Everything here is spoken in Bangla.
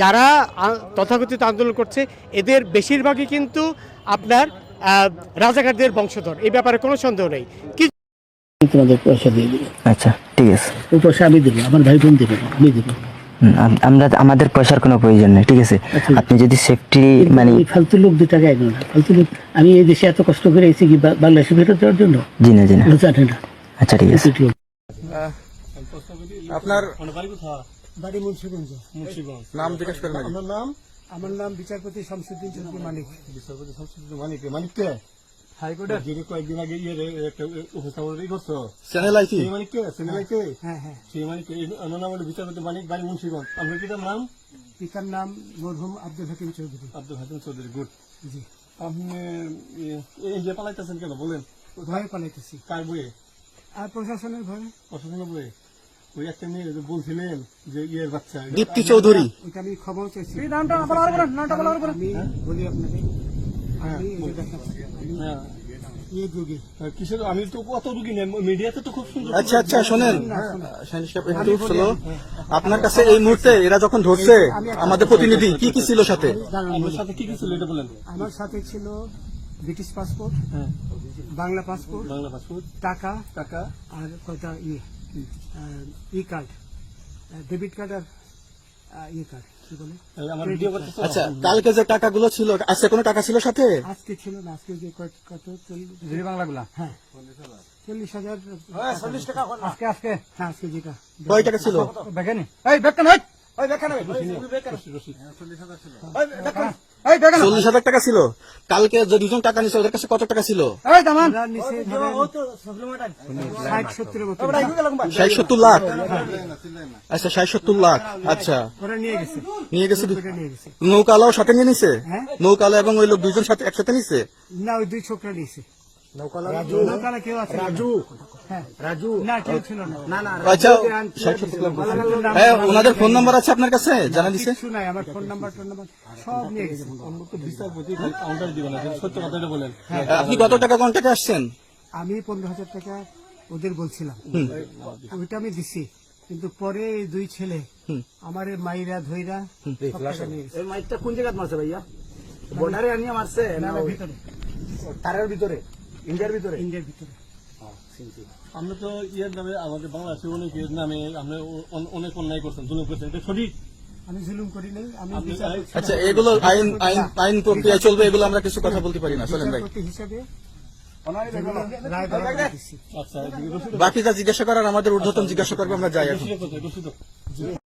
যারা তথাকথিত আন্দোলন করছে এদের বেশিরভাগই কিন্তু আপনার রাজাকারদের বংশধর, এই ব্যাপারে কোনো সন্দেহ নেই। কি তোমাদের পয়সা দিয়ে দেবো। আচ্ছা ঠিক আছে, ওই পয়সা আমি দেবো, আমার ভাই বোন দেবে, আমি দেবো। আমরা আমাদের পয়সার কোনো প্রয়োজন নেই, ঠিক আছে। আপনি যদি সেফটি মানে ফালতু লোক 2 টাকা এলো না, ফালতু লোক। আমি এই দেশে এত কষ্ট করে এসেছি কি বাংলাদেশে ফেরত দেওয়ার জন্য? জি না জানে না। আচ্ছা ঠিক আছে। আপনার বাড়ি মুন্সিগঞ্জ। নাম জিজ্ঞেস করেন। আমার নাম বিচারপতি শামসুদ্দিন চৌধুরী মানিক। বিচারপতি শামসুদ্দিন মানিক। মানিক কে? হাইকোর্টের যিনি কয়েকদিন আগে একটা উপস্থাপন করছো চ্যানেল আইছি। সেই মানিক কে? চ্যানেল আইছে। হ্যাঁ হ্যাঁ, সেই মানিক। আমার নাম হলো বিচারপতি মানিক, বাড়ি মুন্সিগঞ্জ। আপনার পিতার নাম? পিতার নাম মরহুম আব্দুল হাকিম চৌধুরী। আব্দুল হাকিম চৌধুরী। গুড। জি। আপনি এই যে পালাইতেছেন কেন বলেন? ভয়ে পালাইতেছি। কার বইয়ে? আর প্রশাসনের ভয়ে। প্রশাসনের বইয়ে? ওই একটা মেয়ে বলছিলেন যে ইয়ের বাচ্চা দীপ্তি চৌধুরী। ওইটা আমি খবর চাইছি। নামটা আমি বলি আপনাকে, আমি এই যে দেখেন, হ্যাঁ এই যুগে কিসের? আমি তো কত রুগী নেই, মিডিয়াতে তো খুব সুন্দর। আচ্ছা আচ্ছা শোনেন, আপনার কাছে এই মুহূর্তে এরা যখন ধরছে আমাদের প্রতিনিধি কি কি ছিল সাথে? আমার সাথে কি কি ছিল এটা বলেন। আমার সাথে ছিল British passport, Bangla passport, Bangla passport, টাকা টাকা, আর কয়টা ই কার্ড, ডেবিট কার্ড আর ই কার্ড, কি বলে আমার ভিডিও করতেছ। আচ্ছা কালকে যে টাকাগুলো ছিল, আজকে কোনো টাকা ছিল সাথে? আজকে ছিল না, আজকে যে কত 40 বাংলাগুলা। হ্যাঁ 40,000। 40 টাকা আজকে আজকে। হ্যাঁ আজকে যেটা কয় টাকা ছিল? দেখেনি এই দেখেন, ওই দেখেন, 40,000 টাকা ছিল। কালকে যে দুজন টাকা নিছে ওদের কাছে কত টাকা ছিল? এই দামান ওরা নিচে 60-70 মতো 60-70 লাখ। আচ্ছা 60-70 লাখ। আচ্ছা ওরা নিয়ে গেছে। নিয়ে গেছে। ওরা নিয়ে গেছে। নৌকালাও সাথে নিয়ে নিছে? হ্যাঁ। নৌকালা এবং ওই লোক দুইজন সাথে একসাথে নিছে? না, ওই 2 ছোকরা নিয়েছে। নৌকালা কেউ আছে? হ্যাঁ রাজু। না কেউ ছিল না। আচ্ছা 60-70 লাখ। হ্যাঁ ওনাদের ফোন নাম্বার আছে আপনার কাছে? জানা দিছে? কিছু নাই, আমার ফোন নাম্বার সব নিয়ে গেছে। বিচারপতি কাউন্টার দিবেন, সত্য কথাটা বলেন। আপনি কত টাকা কন্ট্যাক্টে আসছেন? আমি 15,000 টাকা ওদের বলছিলাম, ওইটা আমি দিছি। কিন্তু পরে এই 2 ছেলে আমার মাইরা ধইরা সব টাকা নিয়ে গেছে। এই মাইকটা কোন জায়গায় মারছে ভাইয়া? বর্ডারে আনিয়ে মারছে না ভিতরে, তারের ভিতরে, ইন্ডিয়ার ভিতরে? ইন্ডিয়ার ভিতরে। আমরা তো ইয়ের নামে, আমাদের বাংলাদেশে অনেকের নামে আমরা অনেক অন্যায় করছেন, জুলুম করছেন, এটা সঠিক। আমি জুলুম করি নাই, আমি আচ্ছা এগুলো আইন আইন আইন প্রক্রিয়া চলবে, এগুলো আমরা কিছু কথা বলতে পারি না। চলেন ভাই, বিচারপতি হিসাবে রায় বরাবর দিছি। আচ্ছা বাকি যা জিজ্ঞাসা করার আমাদের ঊর্ধ্বতন জিজ্ঞাসা করবো, আমরা যাই এখন। রসিদ